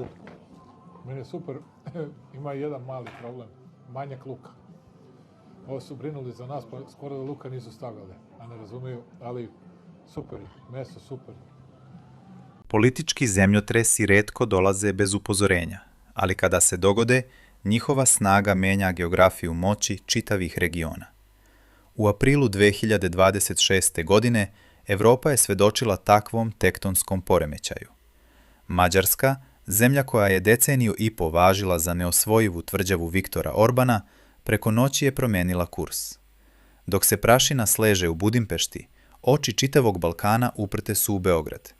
redu. Meni je super, ima jedan mali problem, manjak luka. Ovo su brinuli za nas, pa skoro da luka nisu stavljali, a ne razumiju, ali super, meso super. Politički zemljotresi retko dolaze bez upozorenja, ali kada se dogode, njihova snaga menja geografiju moći čitavih regiona. U aprilu 2026. godine Evropa je svedočila takvom tektonskom poremećaju. Mađarska, zemlja koja je deceniju i po važila za neosvojivu tvrđavu Viktora Orbana, preko noći je promijenila kurs. Dok se prašina sleže u Budimpešti, oči čitavog Balkana uprte su u Beograd.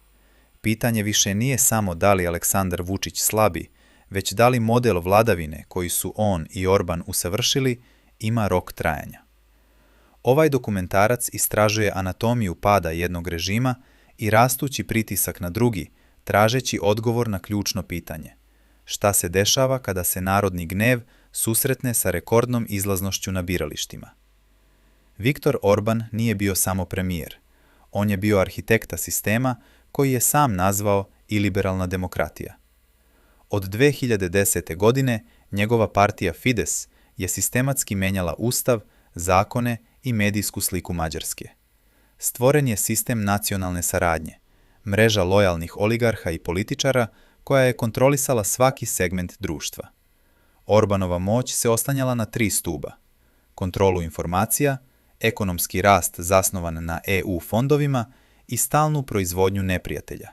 Pitanje više nije samo da li Aleksandar Vučić slabi, već da li model vladavine koji su on i Orban usavršili ima rok trajanja. Ovaj dokumentarac istražuje anatomiju pada jednog režima i rastući pritisak na drugi, tražeći odgovor na ključno pitanje. Šta se dešava kada se narodni gnev susretne sa rekordnom izlaznošću na biralištima? Viktor Orban nije bio samo premijer. On je bio arhitekta sistema koji je sam nazvao iliberalna demokratija. Od 2010. godine njegova partija Fides je sistematski menjala ustav, zakone i medijsku sliku Mađarske. Stvoren je sistem nacionalne saradnje, mreža lojalnih oligarha i političara koja je kontrolisala svaki segment društva. Orbanova moć se oslanjala na 3 stuba: kontrolu informacija, ekonomski rast zasnovan na EU fondovima i stalnu proizvodnju neprijatelja,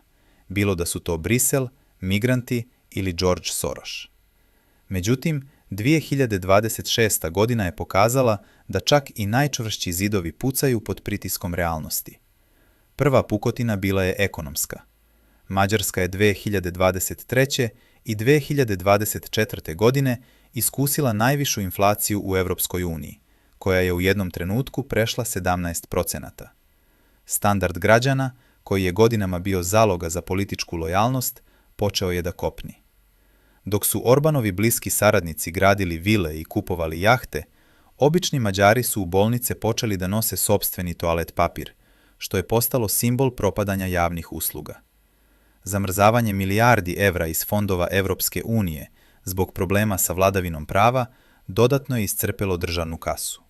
bilo da su to Brisel, migranti ili George Soros. Međutim, 2026. godina je pokazala da čak i najčvršći zidovi pucaju pod pritiskom realnosti. Prva pukotina bila je ekonomska. Mađarska je 2023. i 2024. godine iskusila najvišu inflaciju u Evropskoj uniji, koja je u jednom trenutku prešla 17%. Standard građana, koji je godinama bio zaloga za političku lojalnost, počeo je da kopni. Dok su Orbanovi bliski saradnici gradili vile i kupovali jahte, obični Mađari su u bolnice počeli da nose sopstveni toalet papir, što je postalo simbol propadanja javnih usluga. Zamrzavanje milijardi evra iz fondova Evropske unije zbog problema sa vladavinom prava dodatno je iscrpelo državnu kasu.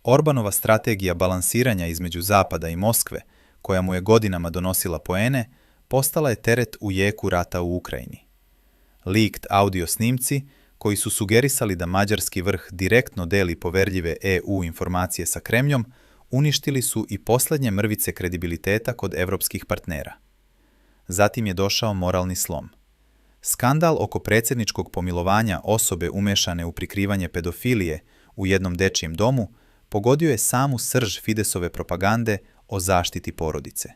Orbanova strategija balansiranja između Zapada i Moskve, koja mu je godinama donosila poene, postala je teret u jeku rata u Ukrajini. Leaked audio snimci, koji su sugerisali da mađarski vrh direktno deli poverljive EU informacije sa Kremljom, uništili su i posljednje mrvice kredibiliteta kod evropskih partnera. Zatim je došao moralni slom. Skandal oko predsjedničkog pomilovanja osobe umešane u prikrivanje pedofilije u jednom dečijem domu pogodio je samu srž Fidesove propagande o zaštiti porodice.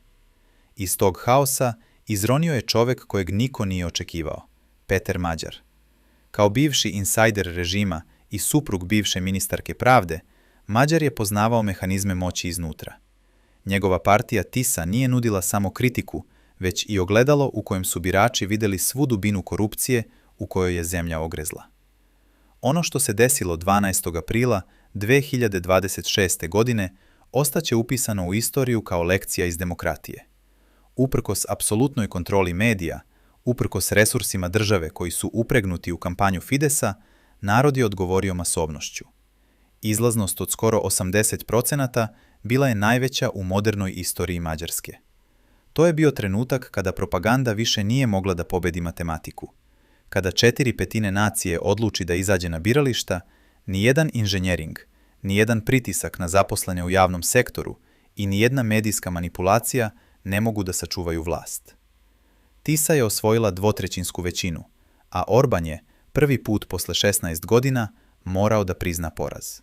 Iz tog haosa izronio je čovjek kojeg niko nije očekivao, Peter Mađar. Kao bivši insajder režima i suprug bivše ministarke pravde, Mađar je poznavao mehanizme moći iznutra. Njegova partija Tisa nije nudila samo kritiku, već i ogledalo u kojem su birači vidjeli svu dubinu korupcije u kojoj je zemlja ogrezla. Ono što se desilo 12. aprila 2026. godine ostaće upisano u istoriju kao lekcija iz demokratije. Uprkos apsolutnoj kontroli medija, uprkos resursima države koji su upregnuti u kampanju Fidesa, narod je odgovorio masovnošću. Izlaznost od skoro 80% bila je najveća u modernoj istoriji Mađarske. To je bio trenutak kada propaganda više nije mogla da pobedi matematiku. Kada 4/5 nacije odluči da izađe na birališta, nijedan inženjering, nijedan pritisak na zaposlene u javnom sektoru i nijedna medijska manipulacija ne mogu da sačuvaju vlast. Tisa je osvojila 2/3 većinu, a Orban je, prvi put posle 16 godina, morao da prizna poraz.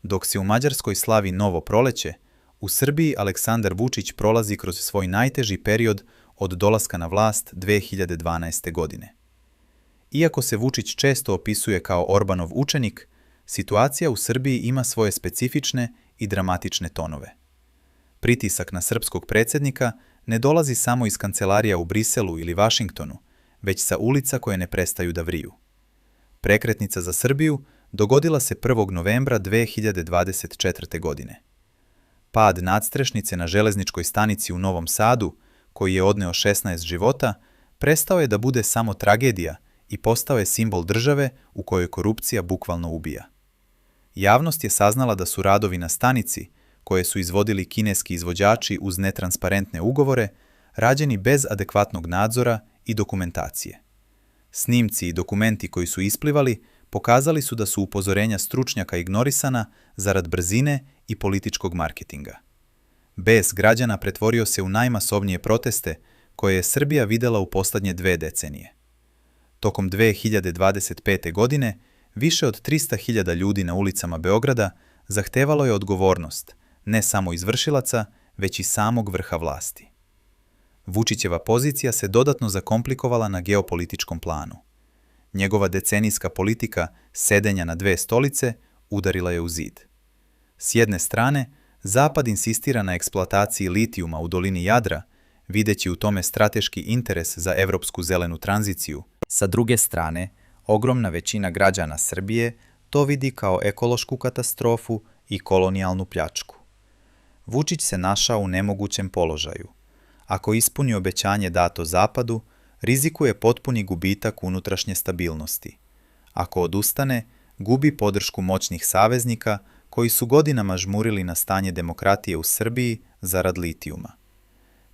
Dok se u Mađarskoj slavi novo proleće, u Srbiji Aleksandar Vučić prolazi kroz svoj najteži period od dolaska na vlast 2012. godine. Iako se Vučić često opisuje kao Orbanov učenik, situacija u Srbiji ima svoje specifične i dramatične tonove. Pritisak na srpskog predsjednika ne dolazi samo iz kancelarija u Briselu ili Vašingtonu, već sa ulica koje ne prestaju da vriju. Prekretnica za Srbiju dogodila se 1. novembra 2024. godine. Pad nadstrešnice na železničkoj stanici u Novom Sadu, koji je odneo 16 života, prestao je da bude samo tragedija i postao je simbol države u kojoj korupcija bukvalno ubija. Javnost je saznala da su radovi na stanici, koje su izvodili kineski izvođači uz netransparentne ugovore, rađeni bez adekvatnog nadzora i dokumentacije. Snimci i dokumenti koji su isplivali pokazali su da su upozorenja stručnjaka ignorisana zarad brzine i političkog marketinga. Bes građana pretvorio se u najmasovnije proteste koje je Srbija videla u poslednje 2 decenije. Tokom 2025. godine više od 300.000 ljudi na ulicama Beograda zahtevalo je odgovornost, ne samo izvršilaca, već i samog vrha vlasti. Vučićeva pozicija se dodatno zakomplikovala na geopolitičkom planu. Njegova decenijska politika sedenja na 2 stolice udarila je u zid. S jedne strane, Zapad insistira na eksploataciji litijuma u dolini Jadra, videći u tome strateški interes za evropsku zelenu tranziciju. Sa druge strane, ogromna većina građana Srbije to vidi kao ekološku katastrofu i kolonijalnu pljačku. Vučić se našao u nemogućem položaju. Ako ispuni obećanje dato Zapadu, rizikuje potpuni gubitak unutrašnje stabilnosti. Ako odustane, gubi podršku moćnih saveznika koji su godinama žmurili na stanje demokratije u Srbiji zarad litijuma.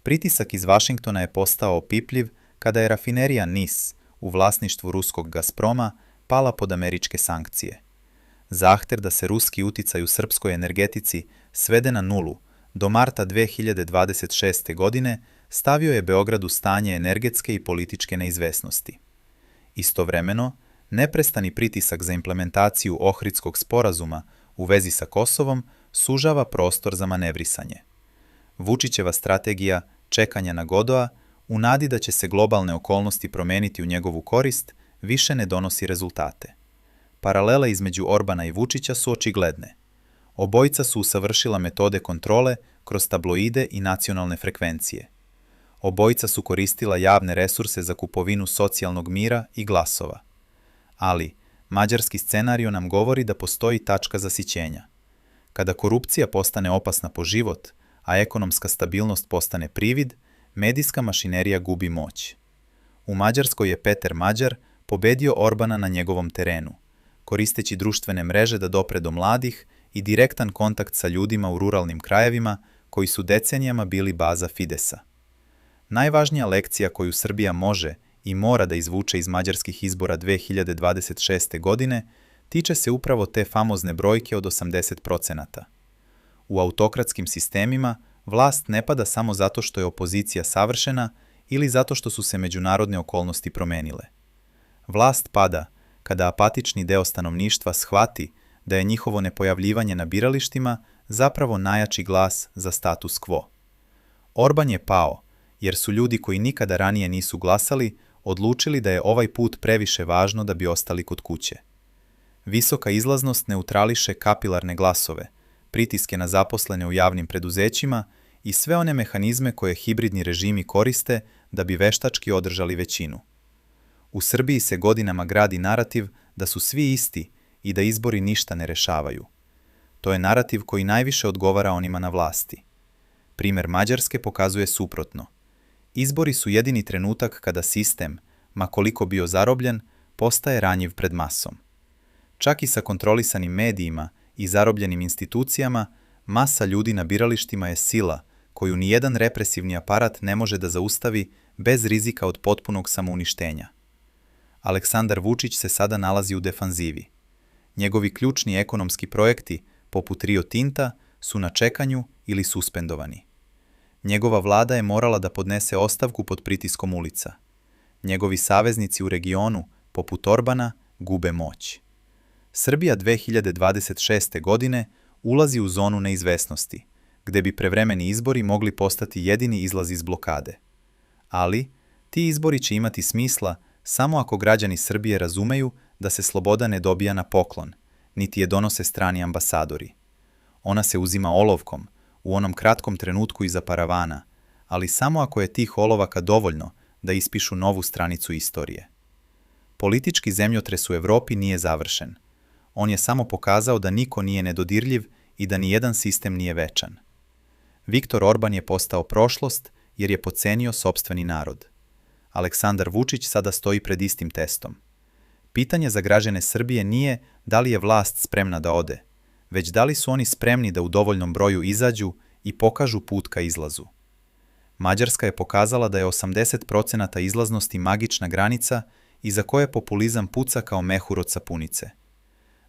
Pritisak iz Vašingtona je postao opipljiv kada je rafinerija NIS u vlasništvu ruskog Gazproma pala pod američke sankcije. Zahtev da se ruski uticaj u srpskoj energetici svede na nulu do marta 2026. godine stavio je Beograd u stanje energetske i političke neizvesnosti. Istovremeno, neprestani pritisak za implementaciju Ohridskog sporazuma u vezi sa Kosovom sužava prostor za manevrisanje. Vučićeva strategija čekanja na Godoa, u nadi da će se globalne okolnosti promeniti u njegovu korist, više ne donosi rezultate. Paralele između Orbana i Vučića su očigledne. Obojica su usavršila metode kontrole kroz tabloide i nacionalne frekvencije. Obojica su koristila javne resurse za kupovinu socijalnog mira i glasova. Ali, mađarski scenario nam govori da postoji tačka zasićenja. Kada korupcija postane opasna po život, a ekonomska stabilnost postane privid, medijska mašinerija gubi moć. U Mađarskoj je Peter Mađar pobedio Orbana na njegovom terenu, koristeći društvene mreže da dopre do mladih i direktan kontakt sa ljudima u ruralnim krajevima koji su decenijama bili baza Fidesa. Najvažnija lekcija koju Srbija može i mora da izvuče iz mađarskih izbora 2026. godine tiče se upravo te famozne brojke od 80%. U autokratskim sistemima vlast ne pada samo zato što je opozicija savršena ili zato što su se međunarodne okolnosti promenile. Vlast pada kada apatični deo stanovništva shvati da je njihovo nepojavljivanje na biralištima zapravo najjači glas za status quo. Orban je pao, jer su ljudi koji nikada ranije nisu glasali odlučili da je ovaj put previše važno da bi ostali kod kuće. Visoka izlaznost neutrališe kapilarne glasove, pritiske na zaposlene u javnim preduzećima i sve one mehanizme koje hibridni režimi koriste da bi veštački održali većinu. U Srbiji se godinama gradi narativ da su svi isti i da izbori ništa ne rešavaju. To je narativ koji najviše odgovara onima na vlasti. Primer Mađarske pokazuje suprotno. Izbori su jedini trenutak kada sistem, ma koliko bio zarobljen, postaje ranjiv pred masom. Čak i sa kontrolisanim medijima i zarobljenim institucijama, masa ljudi na biralištima je sila koju nijedan represivni aparat ne može da zaustavi bez rizika od potpunog samouništenja. Aleksandar Vučić se sada nalazi u defanzivi. Njegovi ključni ekonomski projekti, poput Rio Tinta, su na čekanju ili suspendovani. Njegova vlada je morala da podnese ostavku pod pritiskom ulica. Njegovi saveznici u regionu, poput Orbana, gube moć. Srbija 2026. godine ulazi u zonu neizvesnosti, gde bi prevremeni izbori mogli postati jedini izlaz iz blokade. Ali, ti izbori će imati smisla samo ako građani Srbije razumeju da se sloboda ne dobija na poklon, niti je donose strani ambasadori. Ona se uzima olovkom, u onom kratkom trenutku iza paravana, ali samo ako je tih olovaka dovoljno da ispišu novu stranicu istorije. Politički zemljotres u Evropi nije završen. On je samo pokazao da niko nije nedodirljiv i da nijedan sistem nije večan. Viktor Orban je postao prošlost jer je potcenio sopstveni narod. Aleksandar Vučić sada stoji pred istim testom. Pitanje za građane Srbije nije da li je vlast spremna da ode, već da li su oni spremni da u dovoljnom broju izađu i pokažu put ka izlazu. Mađarska je pokazala da je 80% izlaznosti magična granica iza koje populizam puca kao mehur od sapunice.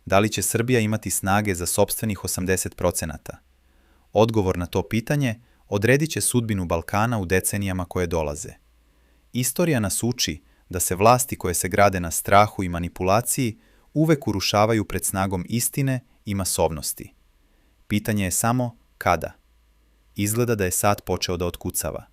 Da li će Srbija imati snage za sopstvenih 80%? Odgovor na to pitanje odredit će sudbinu Balkana u decenijama koje dolaze. Istorija nas uči da se vlasti koje se grade na strahu i manipulaciji uvek urušavaju pred snagom istine i masovnosti. Pitanje je samo kada. Izgleda da je sat počeo da otkucava.